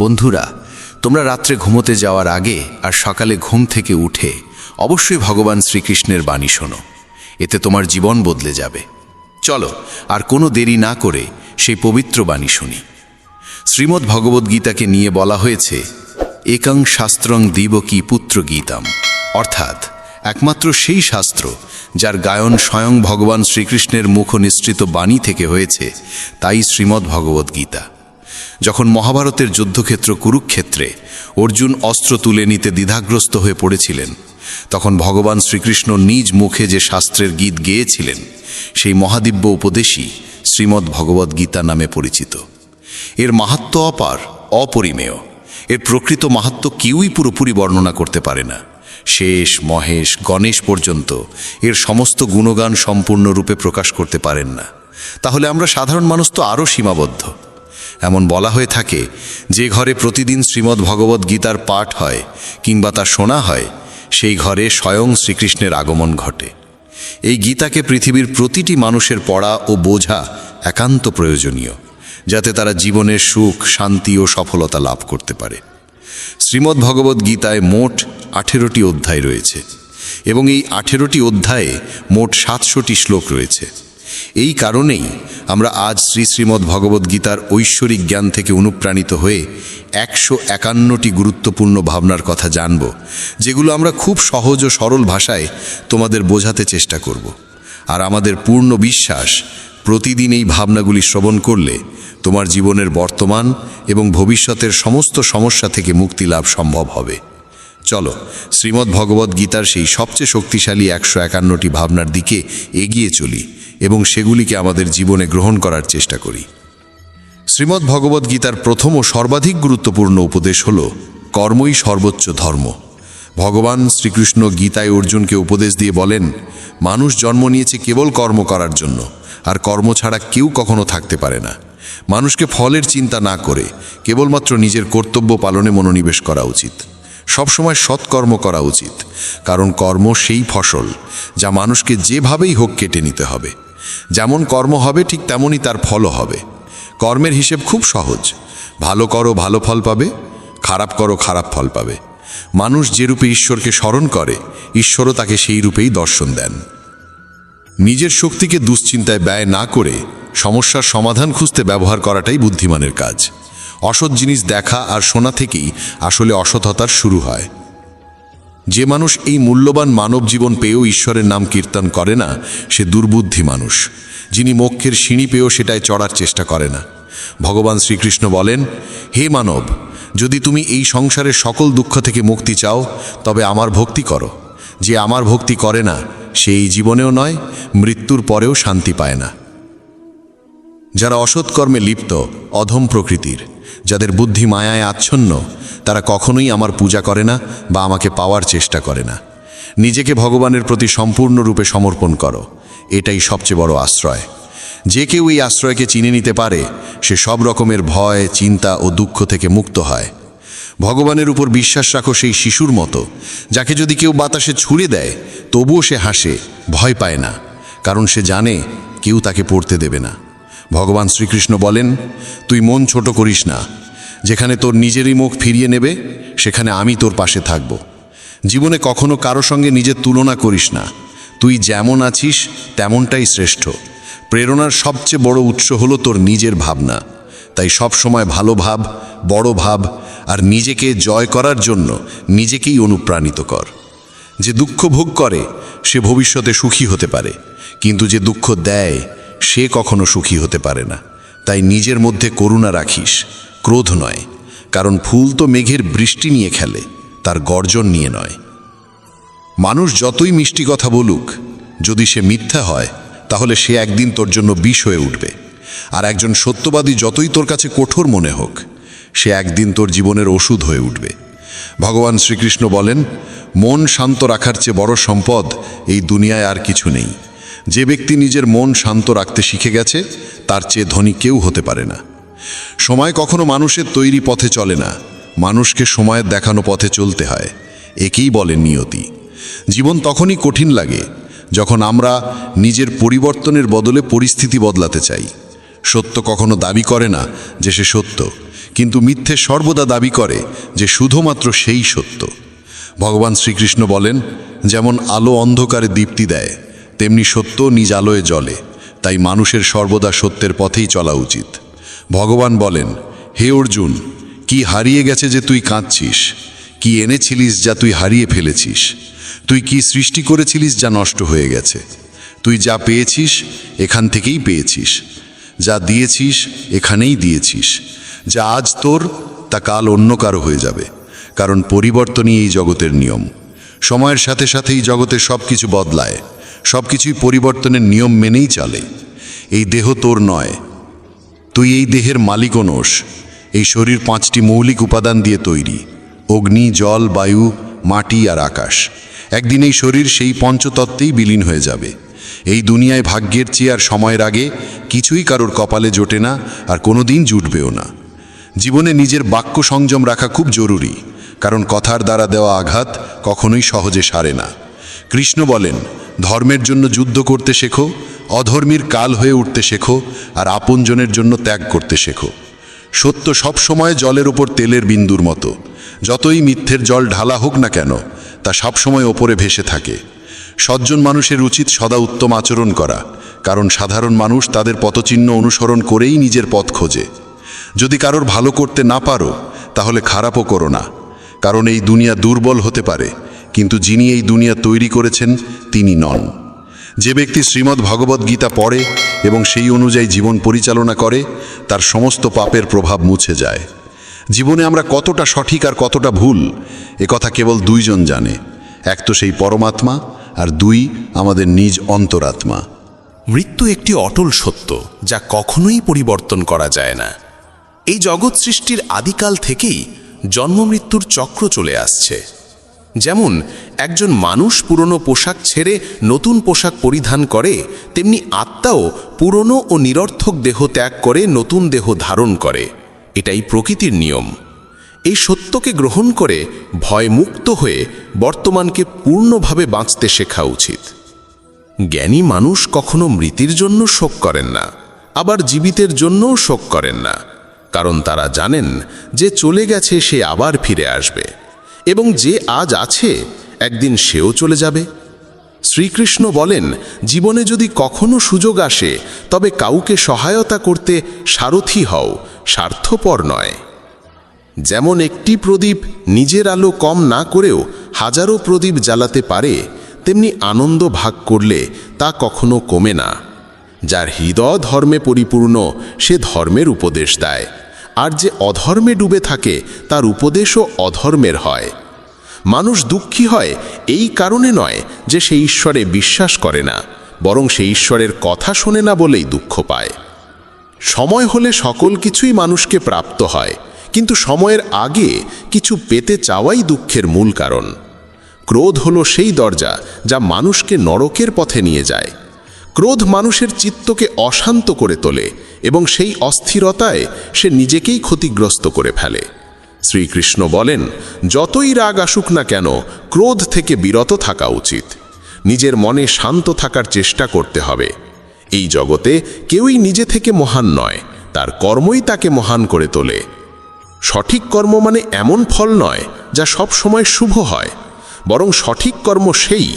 বন্ধুরা, তোমরা রাত্রে ঘুমোতে যাওয়ার আগে আর সকালে ঘুম থেকে উঠে অবশ্যই ভগবান শ্রীকৃষ্ণের বাণী শোনো। এতে তোমার জীবন বদলে যাবে। চলো আর কোনো দেরি না করে সেই পবিত্র বাণী শুনি। শ্রীমদ্ ভগবদ্গীতাকে নিয়ে বলা হয়েছে একং শাস্ত্রং দিবকী পুত্র গীতাম, অর্থাৎ একমাত্র সেই শাস্ত্র যার গায়ন স্বয়ং ভগবান শ্রীকৃষ্ণের মুখ নিঃসৃত বাণী থেকে হয়েছে, তাই শ্রীমদ্ ভগবদ্গীতা। যখন মহাভারতের যুদ্ধক্ষেত্র কুরুক্ষেত্রে অর্জুন অস্ত্র তুলে নিতে দ্বিধাগ্রস্ত হয়ে পড়েছিলেন, তখন ভগবান শ্রীকৃষ্ণ নিজ মুখে যে শাস্ত্রের গীত গেয়েছিলেন, সেই মহাদিব্য উপদেশই শ্রীমদ্ ভগবদ্গীতা নামে পরিচিত। এর মাহাত্ম্য অপার, অপরিমেয়। এর প্রকৃত মাহাত্ম্য কেউই পুরোপুরি বর্ণনা করতে পারে না। শেষ, মহেশ, গণেশ পর্যন্ত এর সমস্ত গুণগান সম্পূর্ণরূপে প্রকাশ করতে পারেন না। তাহলে আমরা সাধারণ মানুষ তো আরও সীমাবদ্ধ। এমন বলা হয়ে থাকে, যে ঘরে প্রতিদিন শ্রীমদ্ ভগবদ্গীতার পাঠ হয় কিংবা তা শোনা হয়, সেই ঘরে স্বয়ং শ্রীকৃষ্ণের আগমন ঘটে। এই গীতাকে পৃথিবীর প্রতিটি মানুষের পড়া ও বোঝা একান্ত প্রয়োজনীয়, যাতে তারা জীবনের সুখ, শান্তি ও সফলতা লাভ করতে পারে। শ্রীমদ্ ভগবদ্গীতায় মোট 18টি অধ্যায় রয়েছে এবং এই 18টি অধ্যায়ে মোট 700টি শ্লোক রয়েছে। এই কারণেই আমরা আজ শ্রীমদ্ ভগবদ্গীতার ঐশ্বরিক জ্ঞান থেকে অনুপ্রাণিত হয়ে 151টি গুরুত্বপূর্ণ ভাবনার কথা জানব, যেগুলো আমরা খুব সহজ ও সরল ভাষায় তোমাদের বোঝাতে চেষ্টা করব। আর আমাদের পূর্ণ বিশ্বাস, প্রতিদিন এই ভাবনাগুলি শ্রবণ করলে তোমার জীবনের বর্তমান এবং ভবিষ্যতের সমস্ত সমস্যা থেকে মুক্তি লাভ সম্ভব হবে। চলো শ্রীমদ্ ভগবদ্গীতার সেই সবচেয়ে শক্তিশালী 151টি ভাবনার দিকে এগিয়ে চলি এবং সেগুলিকে আমাদের জীবনে গ্রহণ করার চেষ্টা করি। শ্রীমদ্ ভগবদ্গীতার প্রথম ও সর্বাধিক গুরুত্বপূর্ণ উপদেশ হল কর্মই সর্বোচ্চ ধর্ম। ভগবান শ্রীকৃষ্ণ গীতায় অর্জুনকে উপদেশ দিয়ে বলেন, মানুষ জন্ম নিয়েছে কেবল কর্ম করার জন্য, আর কর্ম ছাড়া কেউ কখনো থাকতে পারে না। মানুষকে ফলের চিন্তা না করে কেবলমাত্র নিজের কর্তব্য পালনে মনোনিবেশ করা উচিত। সবসময় সৎকর্ম করা উচিত, কারণ কর্ম সেই ফসল যা মানুষকে যেভাবেই হোক কেটে নিতে হবে। যেমন কর্ম হবে ঠিক তেমনই তার ফলও হবে। কর্মের হিসেব খুব সহজ। ভালো করো, ভালো ফল পাবে; খারাপ করো, খারাপ ফল পাবে। মানুষ যে রূপে ঈশ্বরকে স্মরণ করে, ঈশ্বরও তাকে সেই রূপেই দর্শন দেন। নিজের শক্তিকে দুশ্চিন্তায় ব্যয় না করে সমস্যার সমাধান খুঁজতে ব্যবহার করাটাই বুদ্ধিমানের কাজ। অসৎ জিনিস দেখা আর শোনা থেকেই আসলে অসৎতার শুরু হয়। যে মানুষ এই মূল্যবান মানব জীবন পেয়েও ঈশ্বরের নাম কীর্তন করে না, সে দুর্বুদ্ধি মানুষ, যিনি মোক্ষের সিঁড়ি পেয়েও সেটায় চড়ার চেষ্টা করে না। ভগবান শ্রীকৃষ্ণ বলেন, হে মানব, যদি তুমি এই সংসারের সকল দুঃখ থেকে মুক্তি চাও, তবে আমার ভক্তি করো। যে আমার ভক্তি করে না, সে এই জীবনেও নয়, মৃত্যুর পরেও শান্তি পায় না। যারা অসৎ কর্মে লিপ্ত, অধম প্রকৃতির, যাদের বুদ্ধি মায়ায় আচ্ছন্ন, তারা কখনোই আমার পূজা করে না বা আমাকে পাওয়ার চেষ্টা করে না। নিজেকে ভগবানের প্রতি সম্পূর্ণরূপে সমর্পণ করো, এটাই সবচেয়ে বড় আশ্রয়। যে কেউ এই আশ্রয়কে চিনে নিতে পারে, সে সব রকমের ভয়, চিন্তা ও দুঃখ থেকে মুক্ত হয়। ভগবানের উপর বিশ্বাস রাখো সেই শিশুর মতো, যাকে যদি কেউ বাতাসে ছুঁড়ে দেয় তবুও সে হাসে, ভয় পায় না, কারণ সে জানে কেউ তাকে পড়তে দেবে না। ভগবান শ্রীকৃষ্ণ বলেন, তুই মন ছোট করিস না। যেখানে তোর নিজেরই মুখ ফিরিয়ে নেবে, সেখানে আমি তোর পাশে থাকব। জীবনে কখনো কারো সঙ্গে নিজের তুলনা করিস না। তুই যেমন আছিস তেমনটাই শ্রেষ্ঠ। প্রেরণার সবচেয়ে বড় উৎস হলো তোর নিজের ভাবনা। তাই সব সময় ভালো ভাব, বড় ভাব, আর নিজেকে জয় করার জন্য নিজেকেই অনুপ্রাণিত কর। যে দুঃখ ভোগ করে সে ভবিষ্যতে সুখী হতে পারে, কিন্তু যে দুঃখ দেয় সে কখনো সুখী হতে পারে না। তাই নিজের মধ্যে করুণা রাখিস, ক্রোধ নয়, কারণ ফুল তো মেঘের বৃষ্টি নিয়ে খেলে, তার গর্জন নিয়ে নয়। মানুষ যতই মিষ্টি কথা বলুক, যদি সে মিথ্যা হয়, তাহলে সে একদিন তোর জন্য বিষ হয়ে উঠবে। আর একজন সত্যবাদী যতই তোর কাছে কঠোর মনে হোক, সে একদিন তোর জীবনের ওষুধ হয়ে উঠবে। ভগবান শ্রীকৃষ্ণ বলেন, মন শান্ত রাখার চেয়ে বড় সম্পদ এই দুনিয়ায় আর কিছু নেই। যে ব্যক্তি নিজের মন শান্ত রাখতে শিখে গেছে, তার চেয়ে ধনী কেউ হতে পারে না। সময় কখনো মানুষের তৈরি পথে চলে না, মানুষকে সময়ের দেখানো পথে চলতে হয়। একেই বলে নিয়তি। জীবন তখনই কঠিন লাগে যখন আমরা নিজের পরিবর্তনের বদলে পরিস্থিতি বদলাতে চাই। সত্য কখনো দাবি করে না যে সে সত্য, কিন্তু মিথ্যে সর্বদা দাবি করে যে শুধুমাত্র সেই সত্য। ভগবান শ্রীকৃষ্ণ বলেন, যেমন আলো অন্ধকারে দীপ্তি দেয়, তেমনি সত্য নিজ আলোয় জ্বলে। তাই মানুষের সর্বদা সত্যের পথেই চলা উচিত। ভগবান বলেন, হে অর্জুন, কি হারিয়ে গেছে যে তুই কাঁদছিস? কি এনেছিলিস যা তুই হারিয়ে ফেলেছিস? তুই কি সৃষ্টি করেছিলিস যা নষ্ট হয়ে গেছে? তুই যা পেয়েছিস এখান থেকেই পেয়েছিস, যা দিয়েছিস এখানেই দিয়েছিস। যা আজ তোর তা কাল অন্য কারো হয়ে যাবে, কারণ পরিবর্তনই এই জগতের নিয়ম। সময়ের সাথে সাথেই জগতের সব কিছু বদলায়, সব কিছুই পরিবর্তনের নিয়ম মেনেই চলে। এই দেহ তোর নয়, তুই এই দেহের মালিকও নোস। এই শরীর 5টি মৌলিক উপাদান দিয়ে তৈরি: অগ্নি, জল, বায়ু, মাটি আর আকাশ। একদিন এই শরীর সেই পঞ্চতত্ত্বেই বিলীন হয়ে যাবে। এই দুনিয়ায় ভাগ্যের চেয়ে আর সময়ের আগে কিছুই কারোর কপালে জোটে না, আর কোনোদিন জুটবেও না। জীবনে নিজের বাক্য সংযম রাখা খুব জরুরি, কারণ কথার দ্বারা দেওয়া আঘাত কখনোই সহজে সারে না। কৃষ্ণ বলেন, ধর্মের জন্য যুদ্ধ করতে শেখো, অধর্মীর কাল হয়ে উঠতে শেখো, আর আপনজনের জন্য ত্যাগ করতে শেখো। সত্য সবসময় জলের ওপর তেলের বিন্দুর মতো। যতই মিথ্যের জল ঢালা হোক না কেন, তা সবসময় ওপরে ভেসে থাকে। সজ্জন মানুষের উচিত সদা উত্তম আচরণ করা, কারণ সাধারণ মানুষ তাদের পথচিহ্ন অনুসরণ করেই নিজের পথ খোঁজে। যদি কারোর ভালো করতে না পারো, তাহলে খারাপও করো না, কারণ এই দুনিয়া দুর্বল হতে পারে, কিন্তু যিনি এই দুনিয়া তৈরি করেছেন তিনি নন। যে ব্যক্তি শ্রীমদ্ ভগবদ্ গীতা পড়ে এবং সেই অনুযায়ী জীবন পরিচালনা করে, তার সমস্ত পাপের প্রভাব মুছে যায়। জীবনে আমরা কতটা সঠিক আর কতটা ভুল, কথা কেবল দুইজন জানে। এক তো সেই পরমাত্মা, আর দুই আমাদের নিজ অন্তরাত্মা। মৃত্যু একটি অটল সত্য, যা কখনোই পরিবর্তন করা যায় না। এই জগৎ সৃষ্টির আদিকাল থেকেই জন্ম মৃত্যুর চক্র চলে আসছে। যেমন একজন মানুষ পুরনো পোশাক ছেড়ে নতুন পোশাক পরিধান করে, তেমনি আত্মাও পুরনো ও নিরর্থক দেহ ত্যাগ করে নতুন দেহ ধারণ করে। এটাই প্রকৃতির নিয়ম। এই সত্যকে গ্রহণ করে ভয়মুক্ত হয়ে বর্তমানকে পূর্ণভাবে বাঁচতে শেখা উচিত। জ্ঞানী মানুষ কখনো মৃতের জন্য শোক করেন না, আবার জীবিতের জন্যও শোক করেন না, কারণ তারা জানেন যে চলে গেছে সে আবার ফিরে আসবে, এবং যে আজ আছে একদিন সেও চলে যাবে। শ্রীকৃষ্ণ বলেন, জীবনে যদি কখনো সুযোগ আসে, তবে কাউকে সহায়তা করতে সারথি হও, স্বার্থপর নয়। যেমন একটি প্রদীপ নিজের আলো কম না করেও হাজারো প্রদীপ জ্বালাতে পারে, তেমনি আনন্দ ভাগ করলে তা কখনো কমে না। যার হৃদয় ধর্মে পরিপূর্ণ, সে ধর্মের উপদেশ দেয়, আর যে অধর্মে ডুবে থাকে তার উপদেশও অধর্মের হয়। মানুষ দুঃখী হয় এই কারণে নয় যে সে ঈশ্বরে বিশ্বাস করে না, বরং সে ঈশ্বরের কথা শোনে না বলেই দুঃখ পায়। সময় হলে সকল কিছুই মানুষকে প্রাপ্ত হয়, কিন্তু সময়ের আগে কিছু পেতে চাওয়াই দুঃখের মূল কারণ। ক্রোধ হলো সেই দরজা যা মানুষকে নরকের পথে নিয়ে যায়। ক্রোধ মানুষের চিত্তকে অশান্ত করে তোলে এবং সেই অস্থিরতায় সে নিজেকেই ক্ষতিগ্রস্ত করে ফেলে। শ্রীকৃষ্ণ বলেন, যতই রাগ আসুক না কেন, ক্রোধ থেকে বিরত থাকা উচিত। নিজের মনে শান্ত থাকার চেষ্টা করতে হবে। এই জগতে কেউই নিজে থেকে মহান নয়, তার কর্মই তাকে মহান করে তোলে। সঠিক কর্ম মানে এমন ফল নয় যা সব সময় শুভ হয়, বরং সঠিক কর্ম সেই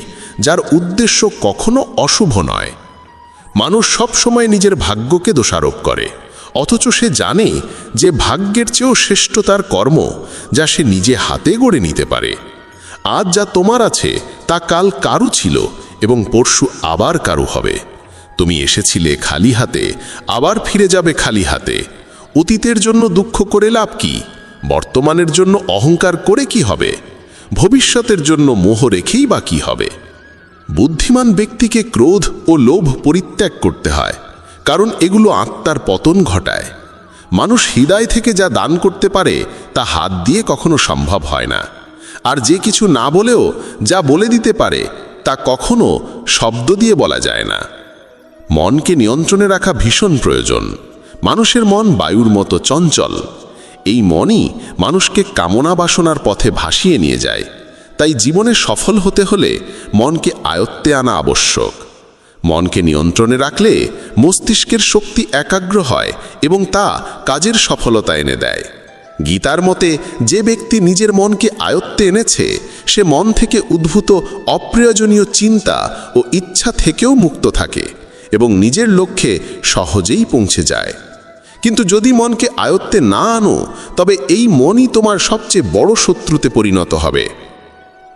যার উদ্দেশ্য কখনো অশুভ নয়। মানুষ সব সময় নিজের ভাগ্যকে দোষারোপ করে, অথচ সে জানে যে ভাগ্যের চেয়েও শ্রেষ্ঠ তার কর্ম, যা সে নিজে হাতে গড়ে নিতে পারে। আজ যা তোমার আছে তা কাল কারু ছিল এবং পরশু আবার কারু হবে। তুমি এসেছিলে খালি হাতে, আবার ফিরে যাবে খালি হাতে। অতীতের জন্য দুঃখ করে লাভ কি? বর্তমানের জন্য অহংকার করে কি হবে? ভবিষ্যতের জন্য মোহ রেখেই বা কি হবে? বুদ্ধিমান ব্যক্তিকে ক্রোধ ও লোভ পরিত্যাগ করতে হয়, কারণ এগুলো আত্মার পতন ঘটায়। মানুষ হৃদয় থেকে যা দান করতে পারে তা হাত দিয়ে কখনো সম্ভব হয় না, আর যে কিছু না বলেও যা বলে দিতে পারে তা কখনো শব্দ দিয়ে বলা যায় না। মনকে নিয়ন্ত্রণে রাখা ভীষণ প্রয়োজন। মানুষের মন বায়ুর মতো চঞ্চল। এই মনই মানুষকে কামনা বাসনার পথে ভাসিয়ে নিয়ে যায়। তাই জীবনে সফল হতে হলে মনকে আয়ত্তে আনা আবশ্যক। মনকে নিয়ন্ত্রণে রাখলে মস্তিষ্কের শক্তি একাগ্র হয় এবং তা কাজের সফলতা এনে দেয়। গীতার মতে যে ব্যক্তি নিজের মনকে আয়ত্তে এনেছে সে মন থেকে উদ্ভূত অপ্রয়োজনীয় চিন্তা ও ইচ্ছা থেকেও মুক্ত থাকে এবং নিজের লক্ষ্যে সহজেই পৌঁছে যায়। কিন্তু যদি মনকে আয়ত্তে না আনো তবে এই মনই তোমার সবচেয়ে বড় শত্রুতে পরিণত হবে।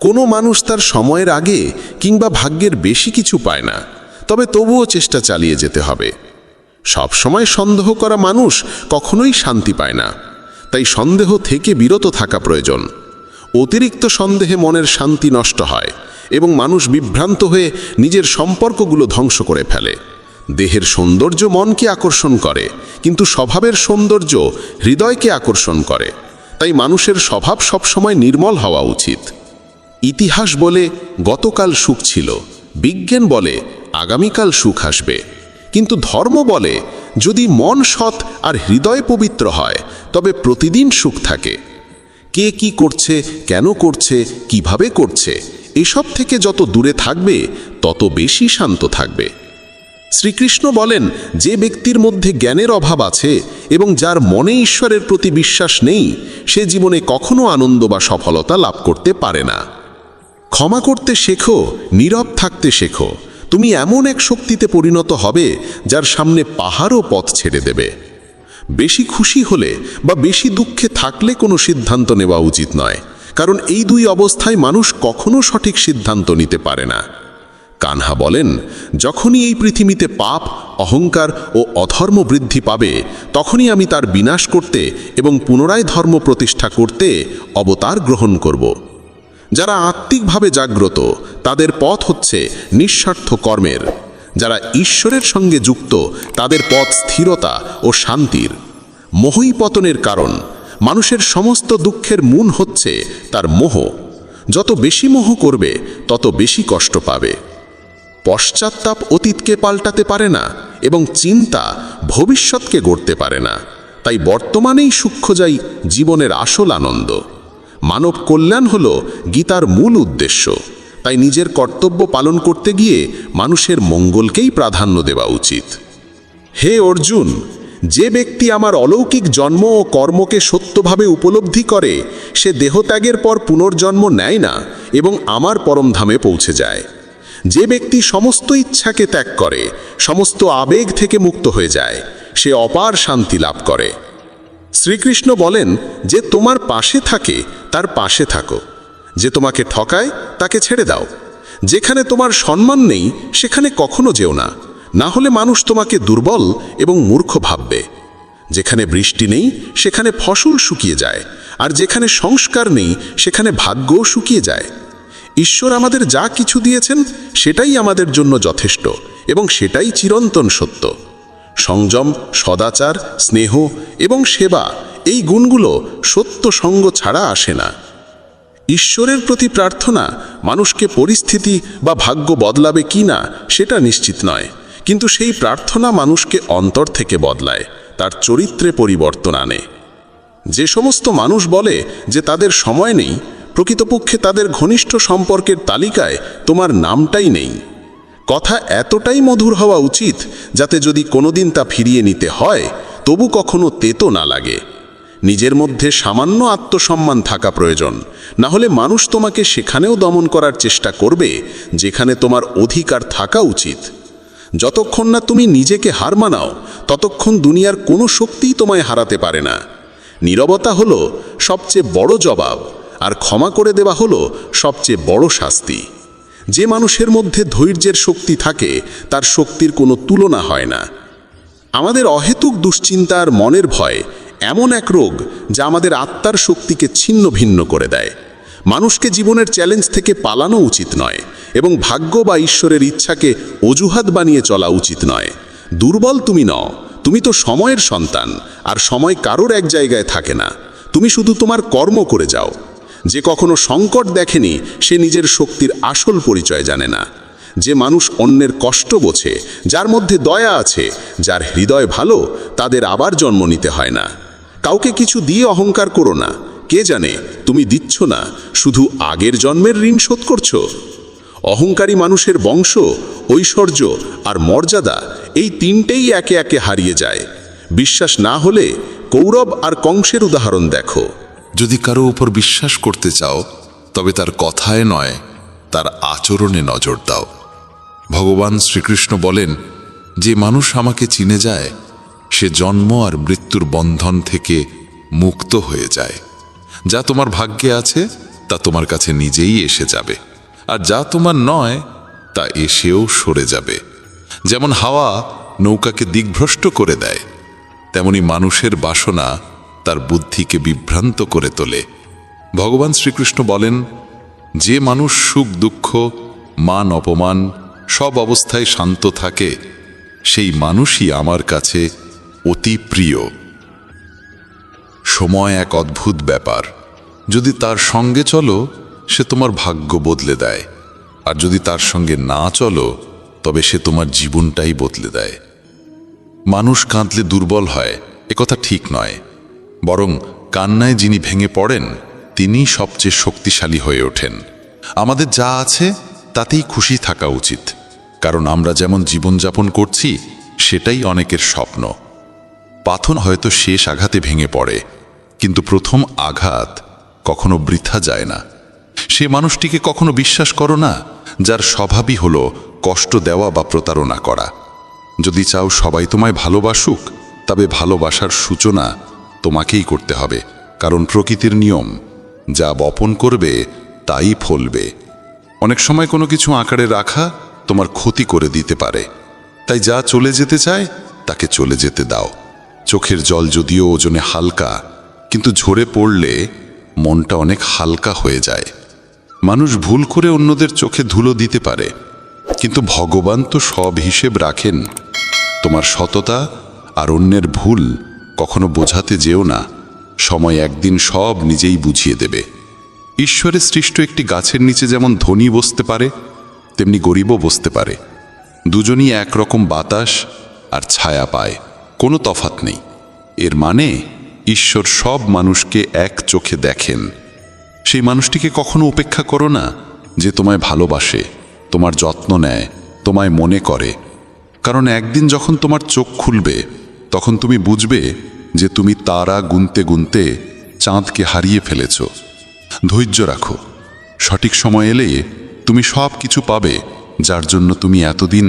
কোনো মানুষ তার সময়ের আগে কিংবা ভাগ্যের বেশি কিছু পায় না, তবে তবুও চেষ্টা চালিয়ে যেতে হবে। সবসময় সন্দেহ করা মানুষ কখনোই শান্তি পায় না, তাই সন্দেহ থেকে বিরত থাকা প্রয়োজন। অতিরিক্ত সন্দেহে মনের শান্তি নষ্ট হয় এবং মানুষ বিভ্রান্ত হয়ে নিজের সম্পর্কগুলো ধ্বংস করে ফেলে। দেহের সৌন্দর্য মনকে আকর্ষণ করে, কিন্তু স্বভাবের সৌন্দর্য হৃদয়কে আকর্ষণ করে। তাই মানুষের স্বভাব সবসময় নির্মল হওয়া উচিত। ইতিহাস বলে গতকাল সুখ ছিল, বিজ্ঞান বলে আগামীকাল সুখ আসবে, কিন্তু ধর্ম বলে যদি মন সৎ আর হৃদয় পবিত্র হয় তবে প্রতিদিন সুখ থাকে। কে কি করছে, কেন করছে, কিভাবে করছে, এসব থেকে যত দূরে থাকবে তত বেশি শান্ত থাকবে। শ্রীকৃষ্ণ বলেন, যে ব্যক্তির মধ্যে জ্ঞানের অভাব আছে এবং যার মনে ঈশ্বরের প্রতি বিশ্বাস নেই সে জীবনে কখনো আনন্দ বা সফলতা লাভ করতে পারে না। ক্ষমা করতে শেখো, নীরব থাকতে শেখো, তুমি এমন এক শক্তিতে পরিণত হবে যার সামনে পাহাড়ও পথ ছেড়ে দেবে। বেশি খুশি হলে বা বেশি দুঃখে থাকলে কোনো সিদ্ধান্ত নেওয়া উচিত নয়, কারণ এই দুই অবস্থায় মানুষ কখনো সঠিক সিদ্ধান্ত নিতে পারে না। কানহা বলেন, যখনই এই পৃথিবীতে পাপ, অহংকার ও অধর্ম বৃদ্ধি পাবে তখনই আমি তার বিনাশ করতে এবং পুনরায় ধর্ম প্রতিষ্ঠা করতে অবতার গ্রহণ করব। যারা আত্মিকভাবে জাগ্রত তাদের পথ হচ্ছে নিঃস্বার্থ কর্মের। যারা ঈশ্বরের সঙ্গে যুক্ত তাদের পথ স্থিরতা ও শান্তির। মোহই পতনের কারণ। মানুষের সমস্ত দুঃখের মূল হচ্ছে তার মোহ। যত বেশি মোহ করবে তত বেশি কষ্ট পাবে। পশ্চাত্তাপ অতীতকে পাল্টাতে পারে না এবং চিন্তা ভবিষ্যৎকে গড়তে পারে না। তাই বর্তমানেই সুখ খোঁজাই জীবনের আসল আনন্দ। মানব কল্যাণ হল গীতার মূল উদ্দেশ্য। তাই নিজের কর্তব্য পালন করতে গিয়ে মানুষের মঙ্গলকেই প্রাধান্য দেওয়া উচিত। হে অর্জুন, যে ব্যক্তি আমার অলৌকিক জন্ম ও কর্মকে সত্যভাবে উপলব্ধি করে সে দেহত্যাগের পর পুনর্জন্ম নেয় না এবং আমার পরমধামে পৌঁছে যায়। যে ব্যক্তি সমস্ত ইচ্ছাকে ত্যাগ করে, সমস্ত আবেগ থেকে মুক্ত হয়ে যায়, সে অপার শান্তি লাভ করে। শ্রীকৃষ্ণ বলেন, যে তোমার পাশে থাকে তার পাশে থাকো, যে তোমাকে ঠকায় তাকে ছেড়ে দাও। যেখানে তোমার সম্মান নেই সেখানে কখনো যেও না, না হলে মানুষ তোমাকে দুর্বল এবং মূর্খ ভাববে। যেখানে বৃষ্টি নেই সেখানে ফসল শুকিয়ে যায়, আর যেখানে সংস্কার নেই সেখানে ভাগ্যও শুকিয়ে যায়। ঈশ্বর আমাদের যা কিছু দিয়েছেন সেটাই আমাদের জন্য যথেষ্ট এবং সেটাই চিরন্তন সত্য। সংযম, সদাচার, স্নেহ এবং সেবা, এই গুণগুলো সত্য সঙ্গ ছাড়া আসে না। ঈশ্বরের প্রতি প্রার্থনা মানুষকে পরিস্থিতি বা ভাগ্য বদলাবে কি না সেটা নিশ্চিত নয়, কিন্তু সেই প্রার্থনা মানুষকে অন্তর থেকে বদলায়, তার চরিত্রে পরিবর্তন আনে। যে সমস্ত মানুষ বলে যে তাদের সময় নেই, প্রকৃতপক্ষে তাদের ঘনিষ্ঠ সম্পর্কের তালিকায় তোমার নামটাই নেই। কথা এতটাই মধুর হওয়া উচিত যাতে যদি কোনোদিন তা ফিরিয়ে নিতে হয় তবু কখনো তেতো না লাগে। নিজের মধ্যে সামান্য আত্মসম্মান থাকা প্রয়োজন, না হলে মানুষ তোমাকে সেখানেও দমন করার চেষ্টা করবে যেখানে তোমার অধিকার থাকা উচিত। যতক্ষণ না তুমি নিজেকে হার মানাও ততক্ষণ দুনিয়ার কোনো শক্তিই তোমায় হারাতে পারে না। নীরবতা হলো সবচেয়ে বড় জবাব, আর ক্ষমা করে দেওয়া হলো সবচেয়ে বড় শাস্তি। যে মানুষের মধ্যে ধৈর্যের শক্তি থাকে তার শক্তির কোনো তুলনা হয় না। আমাদের অহেতুক দুশ্চিন্তা আর মনের ভয় এমন এক রোগ যা আমাদের আত্মার শক্তিকে ছিন্ন ভিন্ন করে দেয়। মানুষকে জীবনের চ্যালেঞ্জ থেকে পালানো উচিত নয় এবং ভাগ্য বা ঈশ্বরের ইচ্ছাকে অজুহাত বানিয়ে চলা উচিত নয়। দুর্বল তুমি নও, তুমি তো সময়ের সন্তান, আর সময় কারোর এক জায়গায় থাকে না। তুমি শুধু তোমার কর্ম করে যাও। যে কখনো সংকট দেখেনি সে নিজের শক্তির আসল পরিচয় জানে না। যে মানুষ অন্যের কষ্ট বোঝে, যার মধ্যে দয়া আছে, যার হৃদয় ভালো, তাদের আবার জন্ম নিতে হয় না। কাউকে কিছু দিয়ে অহংকার করো না। কে জানে তুমি দিচ্ছ না, শুধু আগের জন্মের ঋণ শোধ করছো। অহংকারী মানুষের বংশ, ঐশ্বর্য আর মর্যাদা, এই তিনটেই একে একে হারিয়ে যায়। বিশ্বাস না হলে কৌরব আর কংসের উদাহরণ দেখো। যদি কারো উপর বিশ্বাস করতে চাও তবে তার কথায় নয়, তার আচরণে নজর দাও। ভগবান শ্রীকৃষ্ণ বলেন, যে মানুষ আমাকে চিনে যায় সে জন্ম আর মৃত্যুর বন্ধন থেকে মুক্ত হয়ে যায়। যা তোমার ভাগ্যে আছে তা তোমার কাছে নিজেই এসে যাবে, আর যা তোমার নয় তা এসেও সরে যাবে। যেমন হাওয়া নৌকাকে দিকভ্রষ্ট করে দেয়, তেমনি মানুষের বাসনা তার বুদ্ধিকে বিভ্রান্ত করে তোলে। ভগবান শ্রীকৃষ্ণ বলেন, যে মানুষ সুখ দুঃখ মান অপমান সব অবস্থায় শান্ত থাকে সেই মানুষই আমার কাছে অতি প্রিয়। সময় এক অদ্ভুত ব্যাপার। যদি তার সঙ্গে চলো সে তোমার ভাগ্য বদলে দেয়, আর যদি তার সঙ্গে না চলো তবে সে তোমার জীবনটাই বদলে দেয়। মানুষ কাঁদলে দুর্বল হয় একথা ঠিক নয়, বরং কান্নায় যিনি ভেঙে পড়েন তিনিই সবচেয়ে শক্তিশালী হয়ে ওঠেন। আমাদের যা আছে তাতেই খুশি থাকা উচিত, কারণ আমরা যেমন জীবনযাপন করছি সেটাই অনেকের স্বপ্ন। পাথর হয়তো শেষ আঘাতে ভেঙে পড়ে, কিন্তু প্রথম আঘাত কখনো বৃথা যায় না। সে মানুষটিকে কখনো বিশ্বাস করো না যার স্বভাবই হলো কষ্ট দেওয়া বা প্রতারণা করা। যদি চাও সবাই তোমায় ভালোবাসুক, তবে ভালোবাসার সূচনা তোমাকেই করতে হবে, কারণ প্রকৃতির নিয়ম যা বপন করবে তাই ফলবে। অনেক সময় কোনো কিছু আঁকড়ে রাখা তোমার ক্ষতি করে দিতে পারে, তাই যা চলে যেতে চায় তাকে চলে যেতে দাও। চোখের জল যদিও ওজনে হালকা, কিন্তু ঝরে পড়লে মনটা অনেক হালকা হয়ে যায়। মানুষ ভুল করে অন্যদের চোখে ধুলো দিতে পারে, কিন্তু ভগবান তো সব হিসেব রাখেন। তোমার সততা আর অন্যের ভুল কখনো বোঝাতে যেও না, সময় একদিন সব নিজেই বুঝিয়ে দেবে। ঈশ্বরের সৃষ্ট একটি গাছের নিচে যেমন ধনী বসতে পারে তেমনি গরিবও বসতে পারে। দুজনই একরকম বাতাস আর ছায়া পায়, কোনো তফাৎ নেই। এর মানে ঈশ্বর সব মানুষকে এক চোখে দেখেন। সেই মানুষটিকে কখনো উপেক্ষা করো না যে তোমায় ভালোবাসে, তোমার যত্ন নেয়, তোমায় মনে করে, কারণ একদিন যখন তোমার চোখ খুলবে তখন তুমি বুঝবে যে তুমি তারা গুনতে গুনতে চাঁদকে হারিয়ে ফেলেছ। ধৈর্য রাখো, সঠিক সময় এলে তুমি সব কিছু পাবে যার জন্য তুমি এতদিন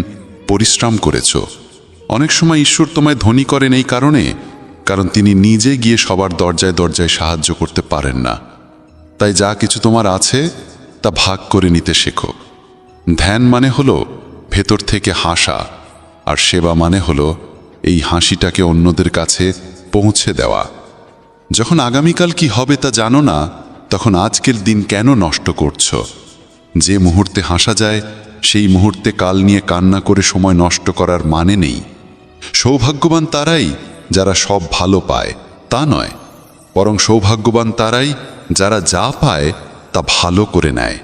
পরিশ্রম করেছ। অনেক সময় ঈশ্বর তোমায় ধনী করেন এই কারণ তিনি নিজে গিয়ে সবার দরজায় দরজায় সাহায্য করতে পারেন না। তাই যা কিছু তোমার আছে তা ভাগ করে নিতে শেখো। ধ্যান মানে হলো ভেতর থেকে হাসা, আর সেবা মানে হলো এই হাসিটাকে অন্যদের কাছে পৌঁছে দেওয়া। যখন আগামীকাল কি হবে তা জানো না, তখন আজকের দিন কেন নষ্ট করছো? যে মুহূর্তে হাসা যায় সেই মুহূর্তে কাল নিয়ে কান্না করে সময় নষ্ট করার মানে নেই। সৌভাগ্যবান তারাই যারা সব ভালো পায় তা নয়, বরং সৌভাগ্যবান তারাই যারা যা পায় তা ভালো করে নেয়।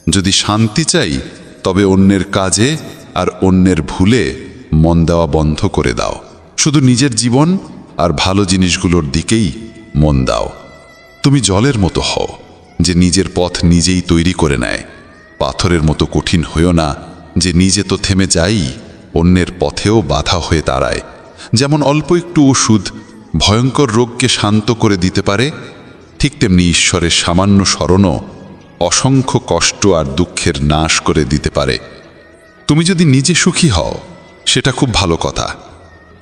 যদি শান্তি চাই তবে অন্যের কাজে আর অন্যের ভুলে মন দেওয়া বন্ধ করে দাও। শুধু নিজের জীবন আর ভালো জিনিসগুলোর দিকেই মন দাও। তুমি জলের মতো হও যে নিজের পথ নিজেই তৈরি করে নেয়। পাথরের মতো কঠিন হইও না যে নিজে তো থেমে যাই, অন্যের পথেও বাধা হয়ে দাঁড়ায়। যেমন অল্প একটু ওষুধ ভয়ঙ্কর রোগকে শান্ত করে দিতে পারে, ঠিক তেমনি ঈশ্বরের সামান্য স্মরণও অসংখ্য কষ্ট আর দুঃখের নাশ করে দিতে পারে। তুমি যদি নিজে সুখী হও সেটা খুব ভালো কথা,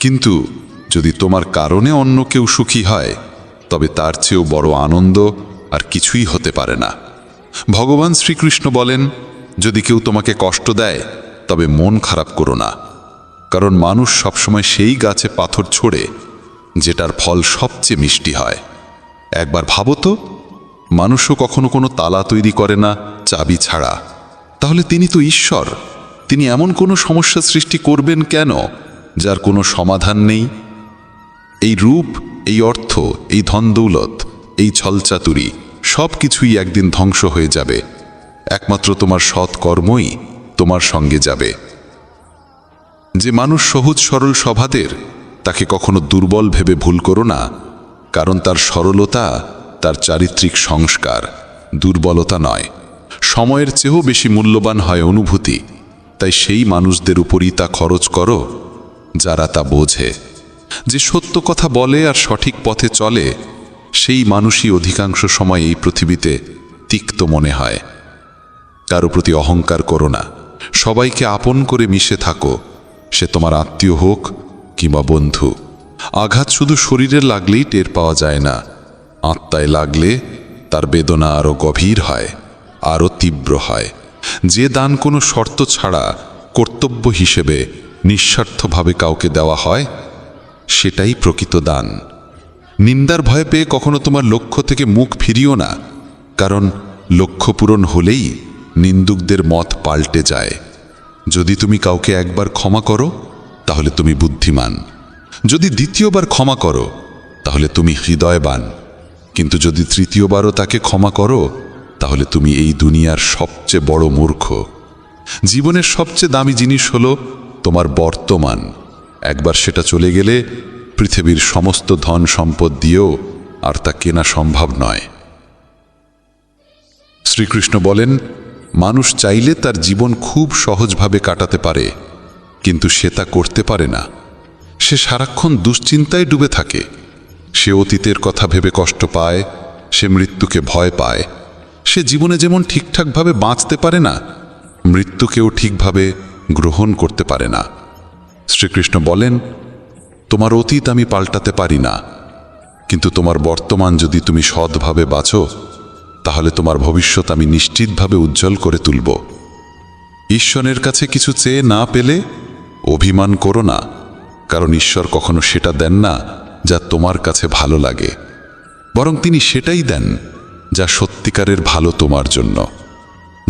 কিন্তু যদি তোমার কারণে অন্য কেউ সুখী হয় তবে তার চেয়েও বড় আনন্দ আর কিছুই হতে পারে না। ভগবান শ্রীকৃষ্ণ বলেন, যদি কেউ তোমাকে কষ্ট দেয় তবে মন খারাপ করো না, কারণ মানুষ সবসময় সেই গাছে পাথর ছোড়ে যেটার ফল সবচেয়ে মিষ্টি হয়। একবার ভাবো তো, মানুষও কখনো কোনো তালা তৈরি করে না চাবি ছাড়া, তাহলে তিনি তো ঈশ্বর। তিনি এমন কোনো সমস্যা সৃষ্টি করবেন কেন যার কোনো সমাধান নেই? এই রূপ, এই অর্থ, এই ধন দৌলত, এই ছলচাতুরি সব কিছুই একদিন ধ্বংস হয়ে যাবে। একমাত্র তোমার সৎ কর্মই তোমার সঙ্গে যাবে। যে মানুষ সহজ সরল স্বভাবের তাকে কখনো দুর্বল ভেবে ভুল করো না, কারণ তার সরলতা তার চারিত্রিক সংস্কার, দুর্বলতা নয়। সময়ের চেয়েও বেশি মূল্যবান হয় অনুভূতি, তাই সেই মানুষদের উপরই তা খরচ করো যারা তা বোঝে। যে সত্য কথা বলে আর সঠিক পথে চলে সেই মানুষই অধিকাংশ সময় এই পৃথিবীতে তিক্ত মনে হয়। কারো প্রতি অহংকার করো না, সবাইকে আপন করে মিশে থাকো, সে তোমার আত্মীয় হোক কিংবা বন্ধু। আঘাত শুধু শরীরে লাগলেই টের পাওয়া যায় না, আত্মায় লাগলে তার বেদনা আরও গভীর হয়, আরও তীব্র হয়। যে দান কোনো শর্ত ছাড়া কর্তব্য হিসেবে নিঃস্বার্থভাবে কাউকে দেওয়া হয়, সেটাই প্রকৃত দান। নিন্দার ভয় পেয়ে কখনো তোমার লক্ষ্য থেকে মুখ ফিরিও না, কারণ লক্ষ্য পূরণ হলেই নিন্দুকদের মত পাল্টে যায়। যদি তুমি কাউকে একবার ক্ষমা করো তাহলে তুমি বুদ্ধিমান, যদি দ্বিতীয়বার ক্ষমা করো তাহলে তুমি হৃদয়বান, কিন্তু যদি তৃতীয়বারও তাকে ক্ষমা করো তাহলে তুমি এই দুনিয়ার সবচেয়ে বড় মূর্খ। জীবনের সবচেয়ে দামি জিনিস হলো তোমার বর্তমান। একবার সেটা চলে গেলে পৃথিবীর সমস্ত ধন সম্পদ দিয়েও আর তা কেনা সম্ভব নয়। শ্রীকৃষ্ণ বলেন, মানুষ চাইলে তার জীবন খুব সহজভাবে কাটাতে পারে, কিন্তু সে তা করতে পারে না। সে সারাক্ষণ দুশ্চিন্তায় ডুবে থাকে। সে অতীতের কথা ভেবে কষ্ট পায়, সে মৃত্যুকে ভয় পায়। সে জীবনে যেমন ঠিকঠাকভাবে বাঁচতে পারে না, মৃত্যুকেও ঠিকভাবে গ্রহণ করতে পারে না। শ্রীকৃষ্ণ বলেন, তোমার অতীত আমি পাল্টাতে পারি না, কিন্তু তোমার বর্তমান যদি তুমি সৎভাবে বাঁচো তাহলে তোমার ভবিষ্যৎ আমি নিশ্চিতভাবে উজ্জ্বল করে তুলব। ঈশ্বরের কাছে কিছু চেয়ে না পেলে অভিমান করো না, কারণ ঈশ্বর কখনো সেটা দেন না যা তোমার কাছে ভালো লাগে, বরং তিনি সেটাই দেন যা সত্যিকারের ভালো তোমার জন্য।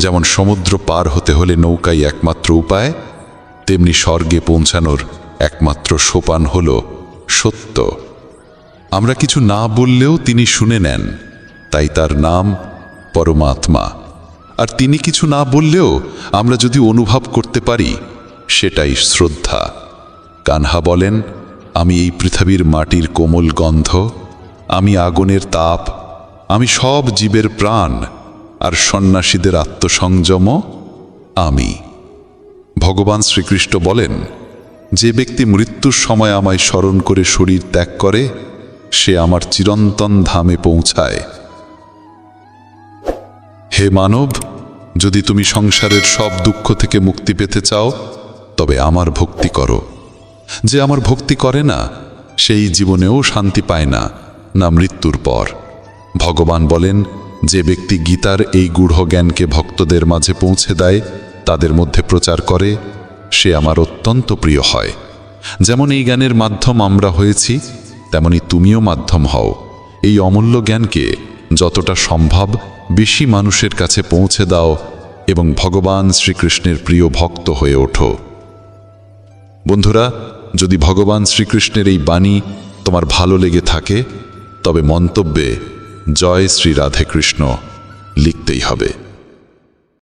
যেমন সমুদ্র পার হতে হলে নৌকাই একমাত্র উপায়, তেমনি স্বর্গে পৌঁছানোর একমাত্র সোপান হল সত্য। আমরা কিছু না বললেও তিনি শুনে নেন, তাই তার নাম পরমাত্মা। আর তিনি কিছু না বললেও আমরা যদি অনুভব করতে পারি, সেটাই শ্রদ্ধা। কানহা বলেন, আমি এই পৃথিবীর মাটির কোমল গন্ধ, আমি আগুনের তাপ, আমি সব জীবের প্রাণ, আর সন্ন্যাসীদের আত্মসংযম আমি। ভগবান শ্রীকৃষ্ণ বলেন, যে ব্যক্তি মৃত্যুর সময় আমায় স্মরণ করে শরীর ত্যাগ করে, সে আমার চিরন্তন ধামে পৌঁছায়। হে মানব, যদি তুমি সংসারের সব দুঃখ থেকে মুক্তি পেতে চাও তবে আমার ভক্তি করো। যে আমার ভক্তি করে না সেই জীবনেও শান্তি পায় না, না মৃত্যুর পর। ভগবান বলেন, যে ব্যক্তি গীতার এই গূঢ় জ্ঞানকে ভক্তদের মাঝে পৌঁছে দেয়, তাদের মধ্যে প্রচার করে, সে আমার অত্যন্ত প্রিয় হয়। যেমন এই জ্ঞানের মাধ্যম আমরা হয়েছি, তেমনি তুমিও মাধ্যম হও। এই অমূল্য জ্ঞানকে যতটা সম্ভব বেশি মানুষের কাছে পৌঁছে দাও এবং ভগবান শ্রীকৃষ্ণের প্রিয় ভক্ত হয়ে ওঠো। বন্ধুরা, যদি ভগবান শ্রীকৃষ্ণের এই বাণী তোমার ভালো লেগে থাকে তবে মন্তব্যে জয় শ্রী রাধে কৃষ্ণ লিখতেই হবে।